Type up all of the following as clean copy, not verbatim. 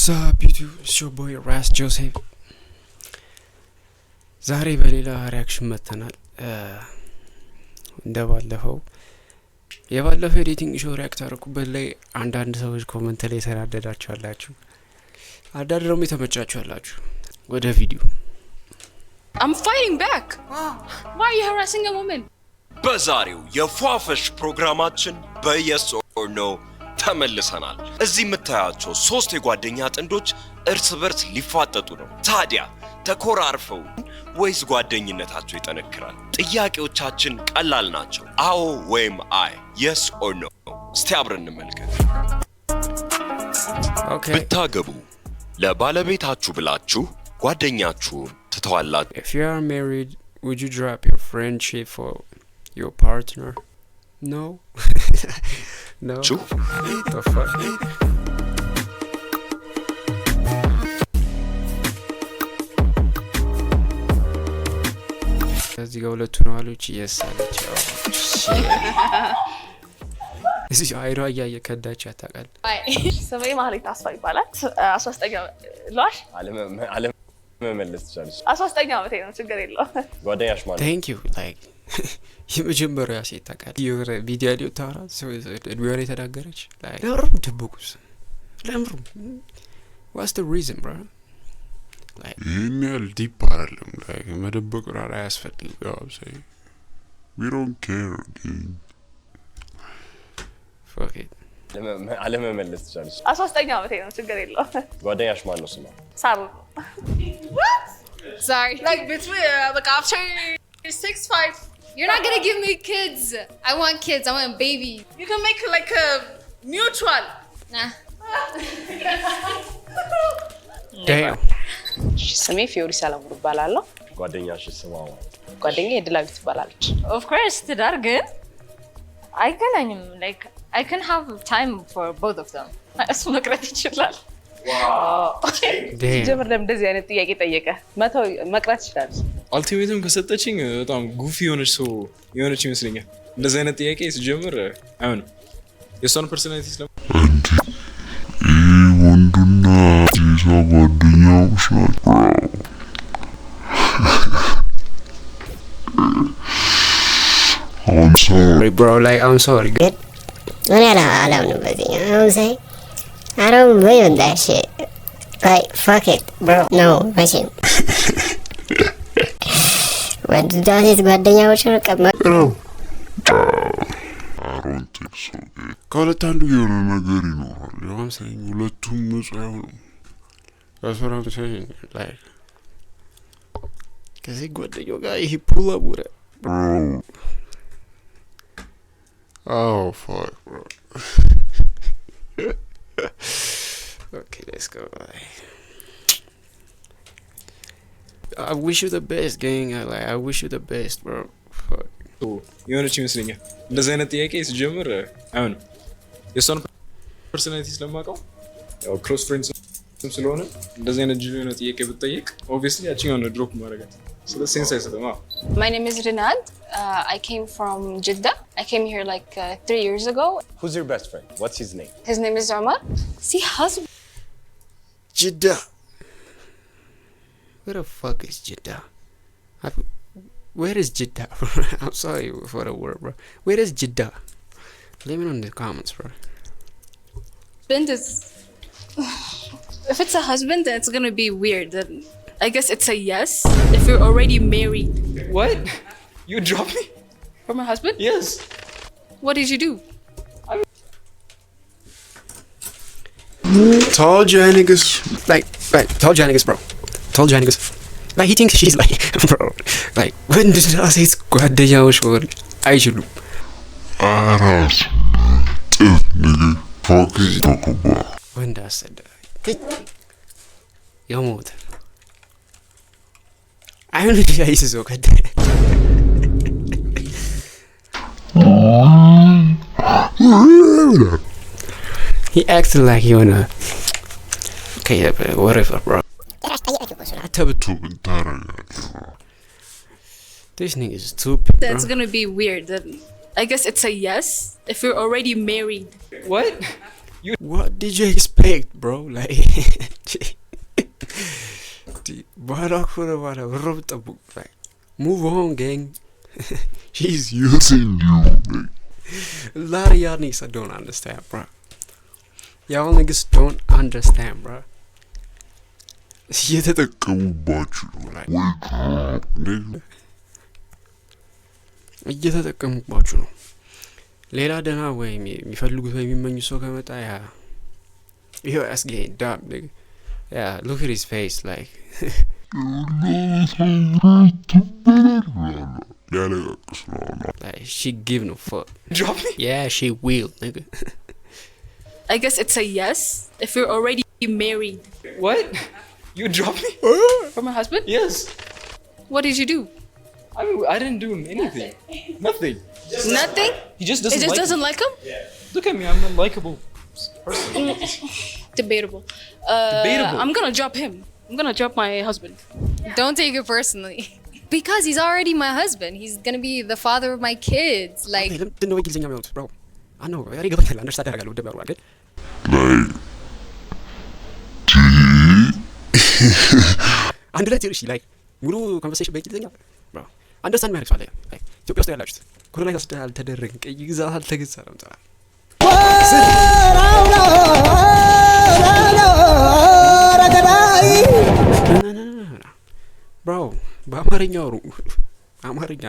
What's up YouTube? It's your boy Ras Joseph. ዛሬ በሌላ ሪአክሽን መተናል። እንደባለፈው የባለፈው ኤዲቲንግ ሾው ሪአክት አደረኩበት ላይ አንዳንድ ሰዎች ኮሜንት ላይ ተናደዳችኋላችሁ፣ አንዳንድ ደግሞ የተመቻችኋላችሁ። ወደ ቪዲዮ I'm fighting back. Why are you harassing a woman? በዛሬው የፏፈሽ ፕሮግራማችን በየስ ኦር ኖ ተመልሰናል። እዚህ የምታያቸው ሶስት የጓደኛ ጥንዶች እርስ በርስ ሊፋጠጡ ነው። ታዲያ ተኮራርፈው ወይስ ጓደኝነታቸው ይጠነክራል? ጥያቄዎቻችን ቀላል ናቸው። አዎ ወይም አይ፣ የስ ኦር ኖ። እስቲ አብረን እንመልከት። ብታገቡ ለባለቤታችሁ ብላችሁ ጓደኛችሁን ትተዋላችሁ? If you are married, would you drop your friendship for your partner? No. No. The fuck? እዚህ ጋር ሁለቱ ነው አሉች። የስ አለች። እዚህ አይሯ እያየ ከዳች ያታቃል። ስሜ ማህሌት አስፋ ይባላል። 19 ሏሽ መመለስ ትችላለሽ። 19 ዓመቴ ነው። ችግር የለውም። ጓደኛሽ ማለት Thank you. Like የመጀመሪያ ሴት ታውቃለህ? የሆነ ቪዲዮ ላይ ታወራ እድሜዋ ላይ ተናገረች። Like ለምሩም ደብቁስ ለምሩም What's the reason, bro? Like ይህን ያህል ዲፕ አይደለም። Like መደበቅ ራራ አያስፈልግም። We don't care. Fuck it. አለመመለስ ትችላለሽ። 19 ዓመቴ ነው። ችግር የለውም። ጓደኛሽ ማለት ነው ስማ? ሳሩ። What? Sorry. Like between like after 6'5", You're not gonna give me kids. I want kids. I want a baby. you can make like a mutual. Nah. Damn. ስሜ ፊዮሪ ሰለሞን ይባላል። ጓደኛሽ ስማ? ጓደኛዬ ድላዊት ትባላለች። Of course, ትዳር ግን አይገናኝም። Like I can have time for both of them. እሱ መቅረት ይችላል። Damn. ጀምር ለምን እንደዚህ አይነት ጥያቄ ጠየቀ? መተው መቅረት ይችላል። አልቲሜትም ከሰጠችኝ በጣም ጉፊ የሆነች ይመስለኛል። እንደዚህ አይነት ጥያቄ ሲጀምር አይሆንም። የሷን ፐርሰናሊቲ ስለ ወንዱና ሴቷ ጓደኛዎች ናቸው። I'm sorry. Bro, like I'm sorry. I don't know what I'm saying. I don't believe in that shit. Like, fuck it, bro. No, listen. When the dog is ጓደኛዎች ነው ቀማ I don't think so. ከሁለት አንዱ የሆነ ነገር ይኖራል። ያው ሳይኝ ሁለቱም ንጹህ አይሆኑም። That's what I'm saying. Like ከዚህ ጓደኛው ጋር ይሄ pull up with it. bro. Oh fuck, bro. Okay, let's go. I wish you the best, gang. I wish you the best, bro. Fuck. የሆነች ይመስለኛል። እንደዚህ አይነት ጥያቄ ሲጀምር አይሆንም። የሷን ፐርሰናሊቲ ስለማውቀው ያው ክሎዝ ፍሬንድስ ስለሆነ እንደዚህ አይነት ጅል የሆነ ጥያቄ ብትጠይቅ ኦብቪየስሊ ያቺኛውን ድሮፕ ማድረጋት ስለ ሴንስ አይሰጥም። My name is Rinad. I came from Jeddah. I came here like 3 years ago. Who's your best friend? What's his name? His name is Omar. See, husband. Jeddah. Where the fuck is Jeddah? Where is Jeddah? I'm sorry for the word, bro. Where is Jeddah? Leave it in the comments, bro. Is if it's a husband, then it's gonna be weird. Then I guess it's a yes if you're already married. What? You dropped me? For my husband? Yes. What did you do? Told you niggas. Like, told you niggas, bro. Told you niggas. Like, he thinks she's like, bro. Like, when did I say ጓደኛዎች ወር አይችሉም? አራስ ጥፍ nigga. Fuck is talk about? ወንድ አሰደ የሞተ አይሁን ይይዞ ከደ He acts like you wanna. Okay, whatever, bro. ተብቱ ታረጋለህ። This nigga is stupid, bro. That's gonna be weird. Then I guess it's a yes if you're already married. What? What did you expect, bro? Like, like, move on, gang. She's using you. A lot of y'all niggas don't understand, bro. Y'all niggas don't understand, bro. እየተጠቀሙባችሁ ነው። እየተጠቀሙባችሁ ነው። ሌላ ደህና ወይም የሚፈልጉት ወይ የሚመኙ ሰው ከመጣ ያ ይሄው አስገኝ ዳም nigga. Yeah, look at his face like like she give no fuck. Drop me? Yeah, she will, nigga. I guess it's a yes if you're already married. What? You drop me? For my husband? Yes. What did you do? I didn't do anything. Nothing. Nothing? He just doesn't It just like doesn't me. like him? Look at me, I'm a likable person. Debatable. Debatable. I'm gonna drop him. I'm gonna drop my husband. Don't take it personally. Because he's already my husband. He's gonna be the father of my kids. Like, ለምንድን ነው እንግሊዝኛ የሚያወሩት bro? I know, I ገባኛል አንደርስታንድ ያደርጋለሁ ደም ያወራል ግን አንድ ላይ ትርሽ ላይ ሙሉ ኮንቨርሴሽን በእንግሊዝኛ bro አንደርስታንድ የሚያደርግ ሰው አለ like ኢትዮጵያ ውስጥ ያላችሁት ኮሎናይዝ አልተደረግን ቀይ ግዛት አልተገዛንም ተራ bro በአማርኛ አውሩ አማርኛ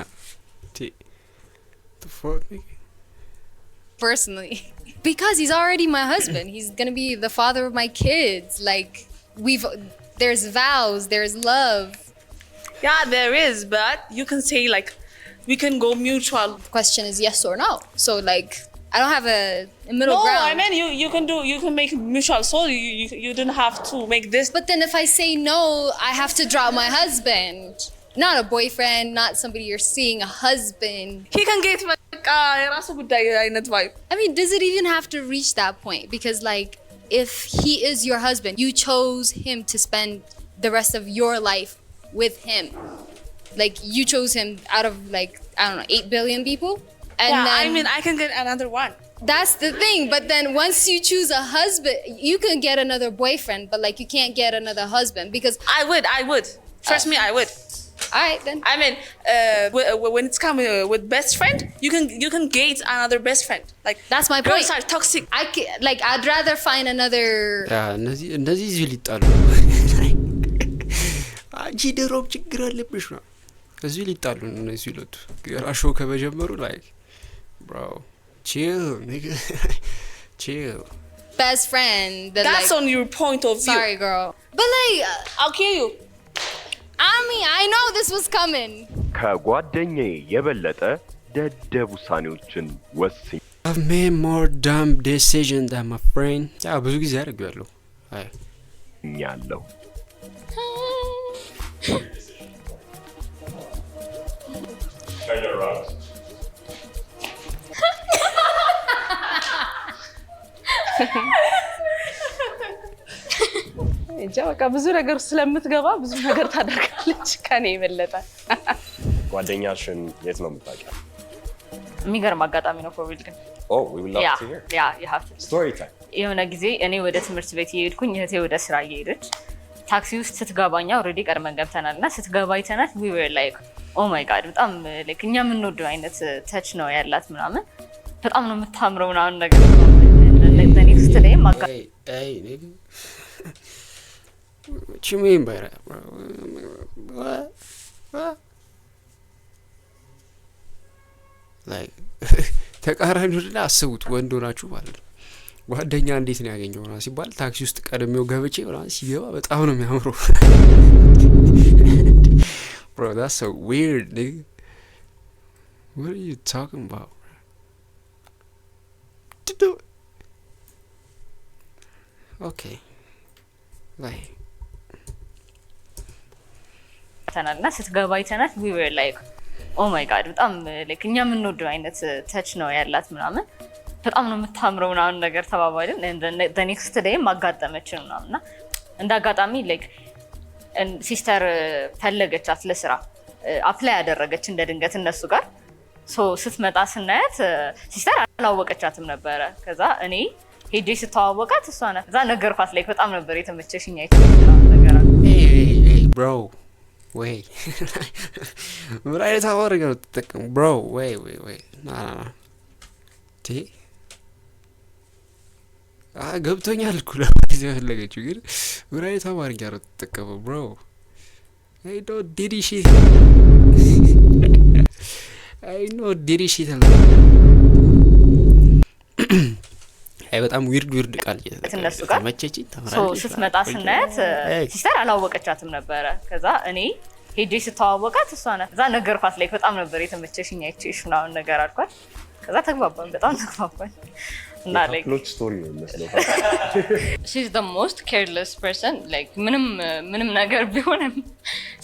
personally. Because he's already my husband. He's gonna be the father of my kids. Like, there's vows, there's love. Yeah, there is, but you can say like, we can go mutual. The question is yes or no. So like, I don't have a middle No, ground. I mean you can make mutual. So you didn't have to make this. But then if I say no, I have to drop my husband. Not a boyfriend, not somebody you're seeing, a husband. He can get የራሱ ጉዳይ አይነት vibe. I mean, does it even have to reach that point? Because like, if he is your husband, you chose him to spend the rest of your life with him. Like, you chose him out of like, I don't know, 8 billion people. And Yeah, then, I mean I can get another one. that's the thing. But then once you choose a husband, you can get another boyfriend, but like you can't get another husband because. I would. Trust me, I would. All right then. I mean, when it's coming with best friend, you can get another best friend. Like That's my girls point. are toxic. I'd rather find another. እነዚህ እዚህ ሊጣሉ አንቺ ድሮም ችግር አለብሽ ነው እዚህ ሊጣሉ እነዚህ ሁለቱ ገራሾ ከመጀመሩ like bro chill nigga chill Best friend. That, That's like, on your point of view. sorry, girl. But like, I'll kill you. I mean, I know this was coming. ከጓደኛዬ የበለጠ ደደብ ውሳኔዎችን ወስኝ I've made more dumb decisions than my friend. ያ ብዙ ጊዜ አድርጌያለሁ አይ ያለው እንጃ በቃ ብዙ ነገር ስለምትገባ ብዙ ነገር ታደርጋለች ከኔ የበለጠ። ጓደኛሽን የት ነው የምታውቂው? የሚገርም አጋጣሚ ነው ኮቪድ ግን። Oh, we would love to hear. ያ you have to. Story time. የሆነ ጊዜ እኔ ወደ ትምህርት ቤት እየሄድኩኝ እህቴ ወደ ስራ እየሄደች ታክሲ ውስጥ ስትገባኛ ኦልሬዲ ቀድመን ገብተናል እና ስትገባ አይተናት we were like oh my god በጣም like እኛ የምንወደው አይነት ተች ነው ያላት ምናምን በጣም ነው የምታምረው ምናምን ነገር ኔክስት ላይ ማጋ hey nigga what you mean by that bro what like ተቃራኒ ወደላ አስቡት ወንድ ሆናችሁ ማለት ነው ጓደኛ እንዴት ነው ያገኘው ነው ሲባል ታክሲ ውስጥ ቀድሜው ገብቼ ምናምን ሲገባ በጣም ነው የሚያምረው bro that's so weird nigga what are you talking about okay like ተናልና ስትገባ አይተናት we were like oh my god በጣም like እኛ የምንወደው አይነት ተች ነው ያላት ምናምን በጣም ነው የምታምረው ምናምን ነገር ተባባልን the next day ማጋጠመችን ምናምንና እንዳጋጣሚ like ሲስተር ፈለገቻት ለስራ አፕላይ ያደረገች እንደ ድንገት እነሱ ጋር ሶ ስትመጣ ስናያት ሲስተር አላወቀቻትም ነበረ ከዛ እኔ ሄጄ ስተዋወቃት እሷ ናት። እዛ ነገርኳት ላይ በጣም ነበር የተመቸሽኝ አይተሽ ነገር አለ። ብሮ ወይ ምን አይነት አወራ ነው ተጠቀሙ ብሮ ወይ ና ቲ ገብቶኛል እኮ ለማለት የፈለገችው ግን ምን አይነት አማርኛ ነው ተጠቀሙ ብሮ I know diddy shit አይ በጣም ዊርድ ቃል እነሱ ጋር ተመቸችኝ ሶ ስትመጣ ስናያት ሲስተር አላወቀቻትም ነበረ። ከዛ እኔ ሄጄ ስተዋወቃት እሷ ናት። እዛ ነገርኳት ላይ በጣም ነበር የተመቸሽኝ አይቼሽ ምናምን ነገር አልኳት። ከዛ ተግባባን፣ በጣም ተግባባን እና like ሎች ስቶሪ ነው መስለው she's the most careless person like ምንም ነገር ቢሆንም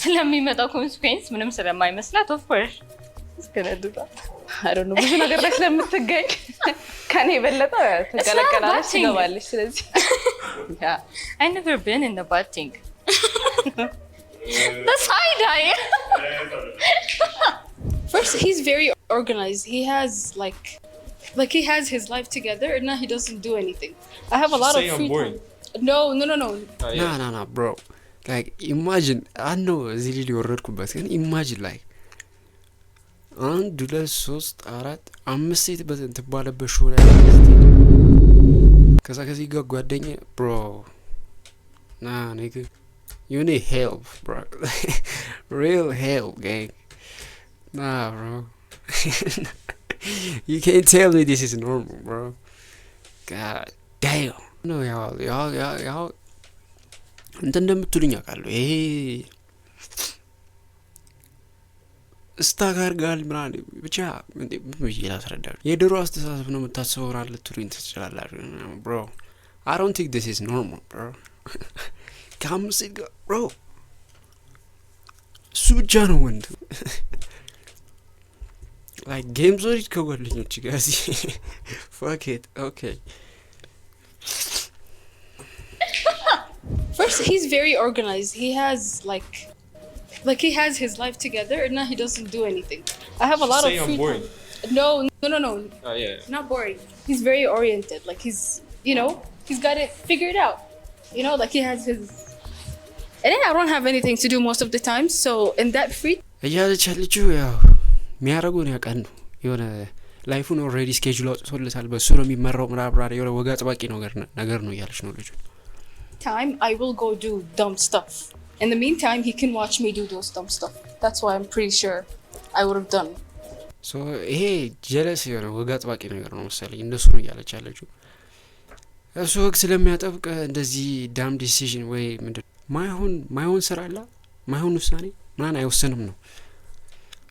ስለሚመጣው ኮንሲኩዌንስ ምንም ስለማይመስላት of course እስከነዱታ I don't know ብዙ ነገር ላይ ስለምትገኝ ከኔ በለጠ ተቀለቀላለች ትገባለች። ስለዚህ I never been in the bad thing the side eye First, he's very organized. He has like he has his life together, and now he doesn't do anything. I have a lot of free time. No. No, bro. Like imagine, I know እዚህ ልጅ ወረድኩበት ግን imagine like 1 2 3 4 5 ሴት በእንት ባለበት ሾው ላይ ከዚህ ጋር ጓደኛ bro nigga you need help bro real help gang bro you can't tell me this is normal bro god damn no y'all እንት እንደምትሉኝ አውቃለሁ ይሄ ስታጋር ጋር ምናምን ብቻ ምን ይላስረዳል የድሮ አስተሳሰብ ነው የምታስበው አለ ትሉኝ ትችላላችሁ bro I don't think this is normal bro come sit go bro እሱ ብቻ ነው ወንድ like games or it ከጓደኞች ጋር fuck it okay First, he's very organized. He has like he has his life together, and now he doesn't do anything. I have a lot of free time. No. Yeah. Not boring. He's very oriented. Like he's got it figured out. Like he has his. And I don't have anything to do most of the time, so in that free. እያለቻለችው ያው የሚያረጉን ያቀኑ የሆነ ላይፉን ኦልሬዲ ስኬጁል አውጥቶለታል በሱ ነው የሚመራው ምራብራሪ የሆነ ወጋ ጥባቂ ነገር ነው እያለች ነው ልጅ time I will go do dumb stuff. In the meantime, he can watch me do those dumb stuff. That's why I'm pretty sure I would have done. So ይሄ ጀለስ የሆነ ወጋ ጥባቂ ነገር ነው መሰለኝ እንደሱ ነው እያለች ያለችው እሱ ወግ ስለሚያጠብቅ እንደዚህ ዳም ዲሲዥን ወይ ምንድን ማይሆን ስራ አለ ማይሆን ውሳኔ ማን አይወስንም ነው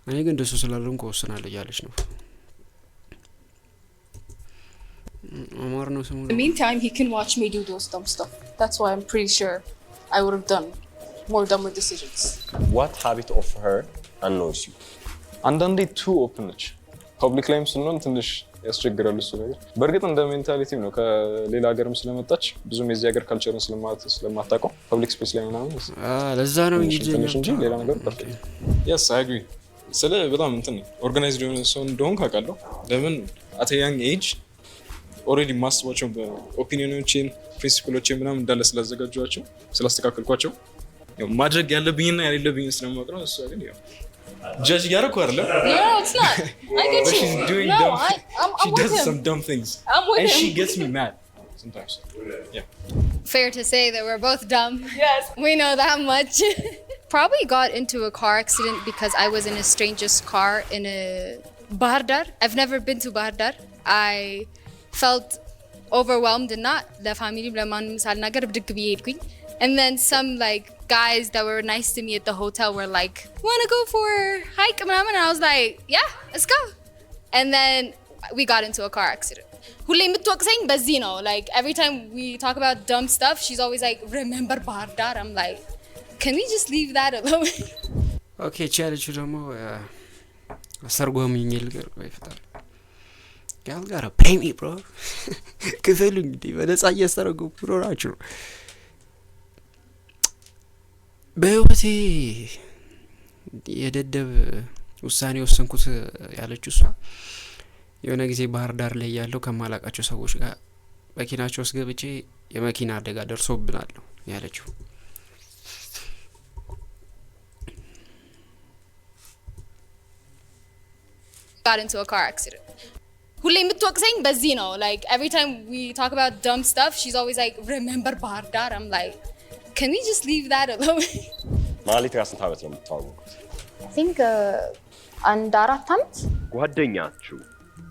እኔ ግን እንደሱ ስላልሆንኩ ወስናለሁ እያለች ነው In the meantime, he can watch me do those dumb stuff. That's why I'm pretty sure I would have done more dumber decisions. What habit of her annoys you? አንዳንዴ too open ነች ፐብሊክ ላይም ስንሆን ትንሽ ያስቸግራል እሱ ነገር በእርግጥ እንደ ሜንታሊቲም ነው ከሌላ ሀገርም ስለመጣች ብዙም የዚህ ሀገር ካልቸርን ስለማታውቀው ፐብሊክ ስፔስ ላይ ምናምን ለዛ ነው እንጂ ሌላ ነገር ፐርፌክት yes I agree ስለ በጣም እንትን ኦርጋናይዝድ የሆነ ሰው እንደሆን ካውቃለሁ ለምን at a young age ኦሬዲ ማስዋቸው በኦፒኒዮኖችን ፕሪንሲፕሎችን ምናምን እንዳለ ስላዘጋጇቸው ስላስተካከልኳቸው ያው ማድረግ ያለብኝና ያሌለብኝ ስለማውቅ ነው እሱ ግን ያው ጀጅ ያረኩ አይደለም No, it's not. I get but you. she's doing no, dumb she with does him. some dumb things I'm with and him. she gets me mad sometimes yeah Fair to say that we're both dumb. Yes. We know that much. Probably got into a car accident because I was in a stranger's car in a Bahar Dar. I've never been to Bahar Dar. I felt overwhelmed and not the family and then some like guys that were nice to me at the hotel were like wanna go for a hike and I was like yeah let's go and then we got into a car accident like every time we talk about dumb stuff she's always like remember Bahar Dar I'm like can we just leave that alone okay challenge ደግሞ አሰርጓሚኝ ልገር ወይፍታ Y'all gotta pay me, bro. ክፈሉኝ እንዴ በነፃ እያስተረጉ ፕሮግራማችሁ በህይወቴ የደደብ ውሳኔ ወሰንኩት ያለችው እሷ የሆነ ጊዜ ባህር ዳር ላይ ያለው ከማላቃቸው ሰዎች ጋር መኪናቸው ውስጥ ገብቼ የመኪና አደጋ ደርሶብናል ያለችው። got into a car accident. ሁሌ የምትወቅሰኝ በዚህ ነው. Like every time we talk about dumb stuff, she's always like, remember ባህር ዳር? I'm like, can we just leave that alone? ማለት ስንት ዓመት ነው የምትተዋወቁት? I think አንድ 4 ዓመት። ጓደኛችሁ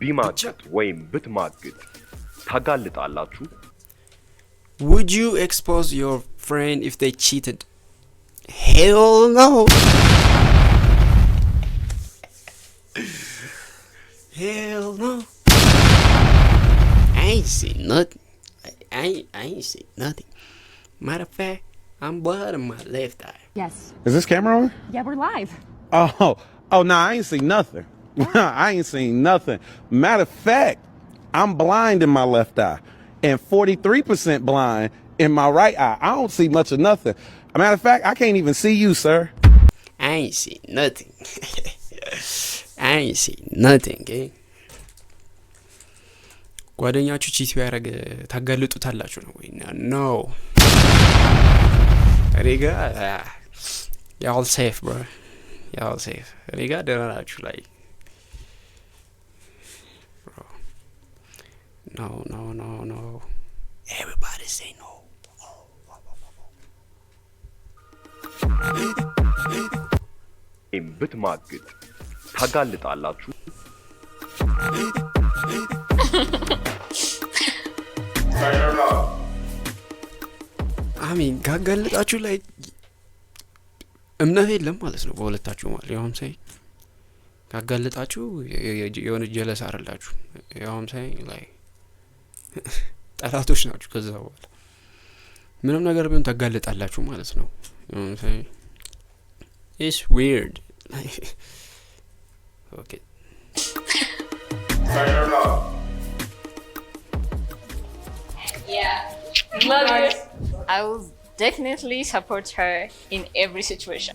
ቢማግጥ ወይም ብትማግጥ ታጋልጣላችሁ? Would you expose your friend if they cheated? Hell no. Hell no. I ain't seen nothing. I ain't seen nothing. Matter of fact, I'm blood in my left eye. Yes. Is this camera on? Yeah, we're live. Oh, no, I ain't seen nothing. I ain't seen nothing. Matter of fact, I'm blind in my left eye and 43% blind in my right eye. I don't see much of nothing. Matter of fact, I can't even see you, sir. I ain't seen nothing. I ain't seen nothing, gang. ጓደኛችሁ ቺት ቢያደርግ ታጋልጡታላችሁ ነው ወይ? No. ሪጋ y'all safe, bro. Y'all safe. ሪጋ ደህና ናችሁ ላይ? Bro. No. Everybody say no. ብትማግጥ ታጋልጣላችሁ? አሚን ካጋልጣችሁ ላይ እምነት የለም ማለት ነው በሁለታችሁ ማለት ያውም ሳይ ካጋልጣችሁ የሆነ ጀለስ አይደላችሁ ያውም ሳይ ላይ ጠላቶች ናችሁ ከዛ በኋላ ምንም ነገር ቢሆን ታጋልጣላችሁ ማለት ነው ያውም ሳይ it's weird okay Yeah. Love you. I will definitely support her in every situation.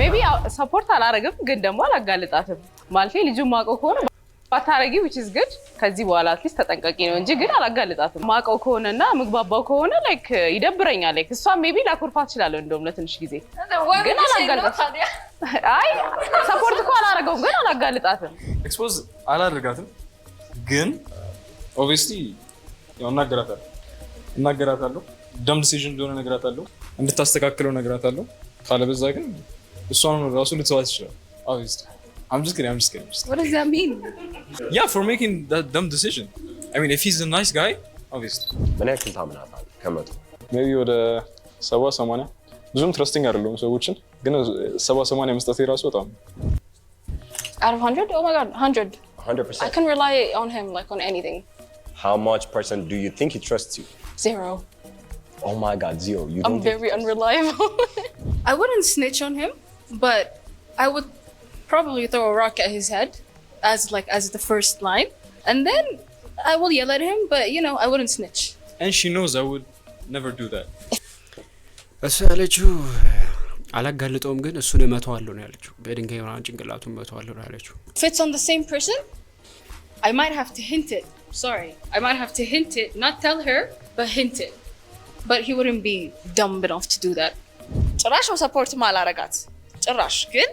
Maybe support አላረግም ግን ደግሞ አላጋልጣትም ማለት ልጁ ማቀው ከሆነ ባታረጊ which is good ከዚህ በኋላ አትሊስት ተጠንቀቂ ነው እንጂ ግን አላጋልጣትም ማቀው ከሆነና ምግባባው ከሆነ like ይደብረኛል like እሷ maybe ላኮርፋት ይችላል እንደውም ለትንሽ ጊዜ ግን አላጋልጣትም አይ support እኮ አላረገውም ግን አላጋልጣትም expose አላደርጋትም ግን obviously ያው እናገራታለሁ dumb decision እንደሆነ ነግራታለሁ እንድታስተካክለው ነግራታለሁ ካለበዛ ግን እሷን ራሱ ልትዋት ይችላል obviously I'm just kidding. What does that mean? Yeah, for making that dumb decision. I mean, if he's a nice guy, obviously. ምን ያክል ታምናታለህ? ከመቶ maybe ወደ 70-80 ብዙም ትረስቲንግ አይደለም ሰዎችን ግን 70-80 መስጠት የራሱ በጣም Out of 100? Oh my god, 100. 100%. I can rely on him like on anything. How much percent do you think he trusts you? 0. Oh my god, 0. You don't I'm very unreliable. I wouldn't snitch on him, but I would probably throw a rock at his head as the first line, and then I will yell at him, but you know I wouldn't snitch. And she knows I would never do that. እሱ ያለችው አላጋልጠውም ግን እሱን እመታዋለሁ ነው ያለችው በድንጋይ ምናምን ጭንቅላቱን እመታዋለሁ ነው ያለችው If it's on the same person, I might have to hint it. Sorry, I might have to hint it, not tell her, but hint it. But he wouldn't be dumb enough to do that. ጭራሽ ነው ሰፖርት ማላረጋት ጭራሽ ግን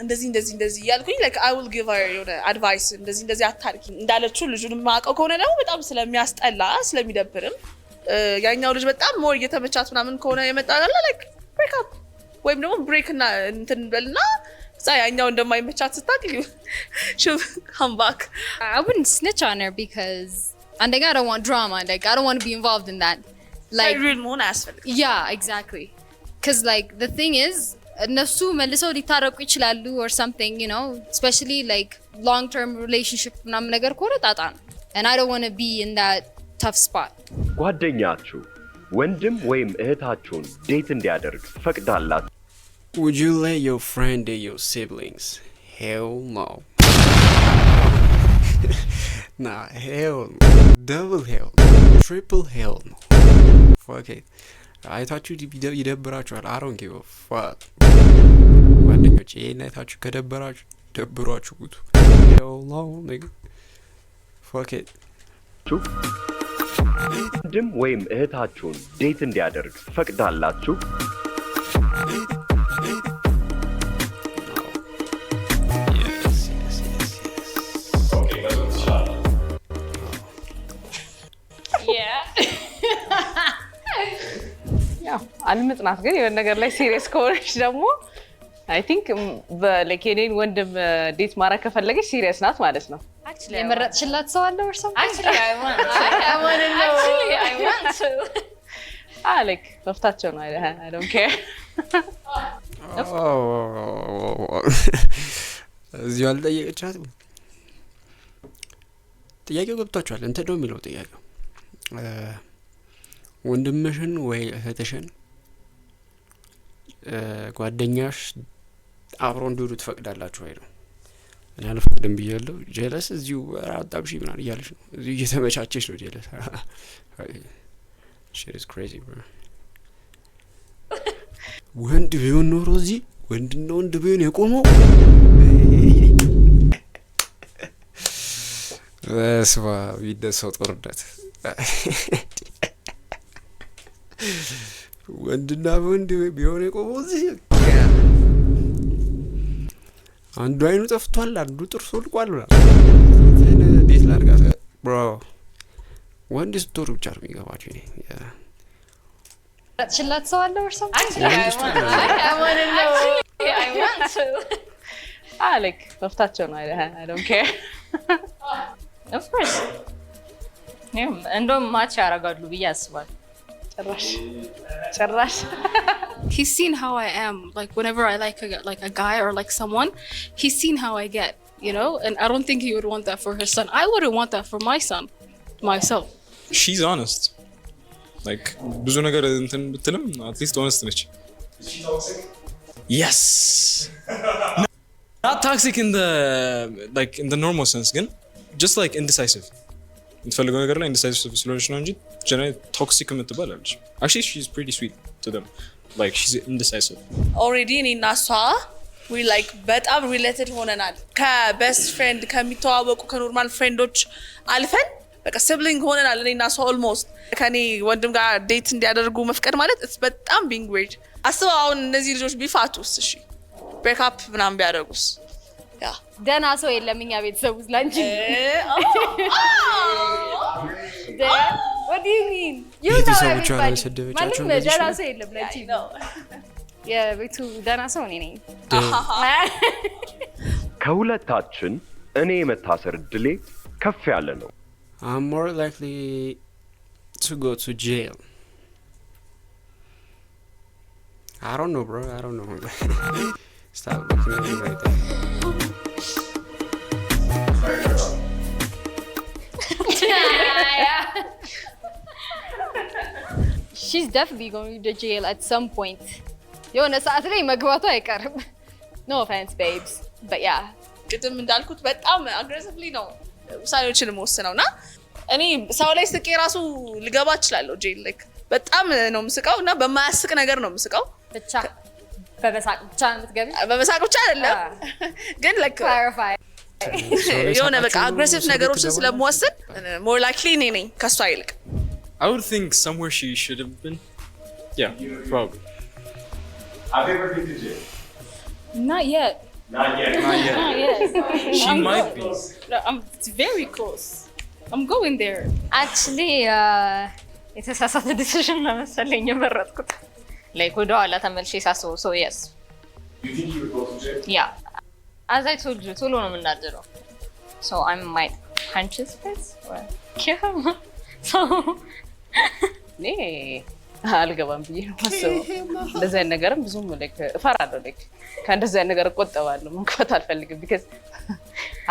እንደዚህ ያልኩኝ like I will give her የሆነ advice እንደዚህ አታርቂ እንዳለችው ልጁን ማቀው ከሆነ ነው በጣም ስለሚያስጠላ ስለሚደብርም ያኛው ልጅ በጣም ሞር እየተመቻት ምናምን ከሆነ የመጣላ like break up ወይም ደግሞ break እና እንትን በልና ያኛው እንደማይመቻት ስታክል she'll come back. I wouldn't snitch on her because and I don't want drama, like I don't want to be involved in that. Like real መሆን አያስፈልግም. Yeah, exactly. Cuz like the thing is እነሱ መልሰው ሊታረቁ ይችላሉ or something, you know, especially like long term relationship ምናምን ነገር ከሆነ ጣጣ ነው. And I don't want to be in that tough spot. ጓደኛችሁ ወንድም ወይም እህታችሁን ዴት እንዲያደርግ ፈቅዳላችሁ? Would you let your friend date your siblings? Hell no. Nah, hell no. Double hell no. Triple hell no. Fuck it. አይታችሁ ይደብራችኋል I don't give a fuck ጓደኞቼ ይሄን አይታችሁ ከደብራችሁ ደብሯችሁ ጉቱ hell no nigga fuck it ወንድም ወይም እህታችሁን ዴት እንዲያደርግ ፈቅዳላችሁ? አልምጥናት ግን የሆነ ነገር ላይ ሲሪየስ ከሆነች ደግሞ አይ ቲንክ በላይክ የኔን ወንድም ዴት ማድረግ ከፈለገች ሲሪየስ ናት ማለት ነው። የመረጥሽላት ሰው አለ or something? Actually, I want to. like መፍታቸው ነው። I don't care. እዚሁ አልጠየቀቻትም። ጥያቄው ገብቷችኋል? እንትን ነው የሚለው ጥያቄው ወንድምሽን ወይ እህትሽን ጓደኛሽ አብሮ እንዲውሉ ትፈቅዳላችሁ ወይ ነው? እኔ አልፈቅድም ብያለሁ። ጀለስ እዚሁ አጣብሺ ምናምን እያለች ነው። እዚሁ እየተመቻቸች ነው ጀለስ። shit is crazy bro። ወንድ ቢሆን ኖሮ እዚህ ወንድና ወንድ ቢሆን የቆመው ስማ ቢደሰው ጦርነት ወንድና ወንድ ቢሆን የቆመው እዚህ አንዱ አይኑ ጠፍቷል፣ አንዱ ጥርሱ ወልቋል ብላ እንዴት ላድርጋት ብሮ። ወንድ ስትወር ብቻ ነው የሚገባችሁ። እኔ ረጥሽላት ሰው አለ or something? Actually, I want to. like መፍታቸው ነው። I don't care. Of course. እንደውም ማች ያደርጋሉ ብዬ አስባለሁ። ጭራሽ He's seen how I am. Like whenever I like a guy or like someone, he's seen how I get, you know? And I don't think he would want that for his son. I wouldn't want that for my son, myself. She's honest. Like ብዙ ነገር እንትን ብትልም at least honest ነች. Is she toxic? Yes. Not toxic in the normal sense, ግን just like indecisive. የምትፈልገው ነገር ላይ indecisive ስለሆነች ነው እንጂ ጀነራሊ ቶክሲክ የምትባል አለች። Actually she's pretty sweet to them. Like she's indecisive. Already እኔና እሷ we like በጣም related ሆነናል። ከቤስት ፍሬንድ ከሚተዋወቁ ከኖርማል ፍሬንዶች አልፈን በቃ ሲብሊንግ ሆነናል እኔና እሷ almost። ከኔ ወንድም ጋር ዴት እንዲያደርጉ መፍቀድ ማለት በጣም being weird። አስበው አሁን እነዚህ ልጆች ቢፋቱስ? እሺ ብሬክ አፕ ምናምን ቢያደርጉስ? ያ ደህና ሰው የለም እኛ ቤተሰብ ውስጥ ላንቺ። What do you mean? You know everybody. ማንም ደህና ሰው የለም ላንቺ ነው። የቤቱ ደህና ሰው እኔ ነኝ። ከሁለታችን እኔ የመታሰር እድሌ ከፍ ያለ ነው። I'm more likely to go to jail. I don't know, bro. I don't know. Stop looking at me like that. She's definitely going to jail at some point. የሆነ ሰዓት ላይ መግባቱ አይቀርም። No offense, babes. But yeah. ቅድም እንዳልኩት በጣም aggressively ነው ውሳኔዎችን የምወስነውና እኔ ሰው ላይ ስቄ ራሱ ልገባ እችላለሁ ጄል። ላይክ በጣም ነው የምስቀው እና በማያስቅ ነገር ነው የምስቀው ብቻ። በመሳቅ ብቻ የምትገቢ? በመሳቅ ብቻ አይደለም ግን ላይክ clarify የሆነ በቃ aggressive ነገሮችን ስለምወስን more likely እኔ ነኝ ከሷ ይልቅ። I would think somewhere she should have been. Yeah, probably. Have you ever been to jail? Not yet. Not yet. Not yet. Not yet. She might be. It's very close. I'm going there. Actually, የተሳሳተ ዲሲዥን ነው መሰለኝ የመረጥኩት። like ወደ ኋላ ተመልሼ ሳስበው so yes. You think you would go to jail? Yeah. As I told you, ቶሎ ነው የምናደረው. So I might punch his face or kill him. So እኔ አልገባም ብዬ ነው የማስበው። እንደዚህ አይነት ነገርም ብዙም like እፈራለሁ። like ከእንደዚህ አይነት ነገር እቆጠባለሁ። መግባት አልፈልግም because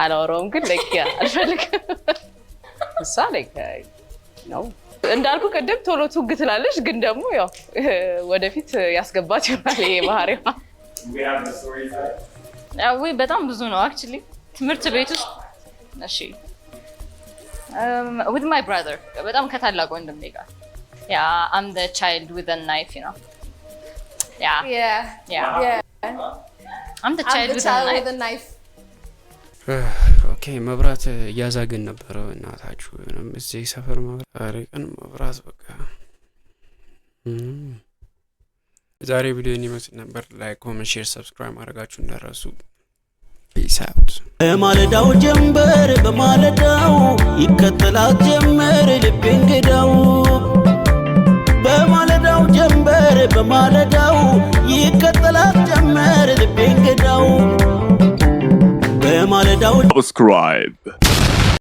አላወራውም ግን like አልፈልግም። እሷ like ነው እንዳልኩ ቅድም ቶሎ ትውግ ትላለች ግን ደግሞ ያው ወደፊት ያስገባት ይሆናል ይሄ ባህሪዋ። We have the story time. ወይ በጣም ብዙ ነው actually ትምህርት ቤት ውስጥ እሺ with my brother በጣም ከታላቅ ወንድሜ ጋር I'm the child with a knife, you know. Yeah. I'm the child with a knife. ኦኬ ኦኬ መብራት እያዛግን ነበረ እናታችሁ እዚህ ሰፈር መብራት መብራት በቃ ዛሬ ቪዲዮን ይመስል ነበር። ላይክ ኮሜንት ሼር ሰብስክራይብ ማድረጋችሁ እንዳትረሱ። ፒስ አውት። በማለዳው ጀንበር በማለዳው ይከተላት ጀመር ልቤን ገዳው በማለዳው ጀንበር በማለዳው ይከተላት ጀመር ልቤን ገዳው በማለዳው subscribe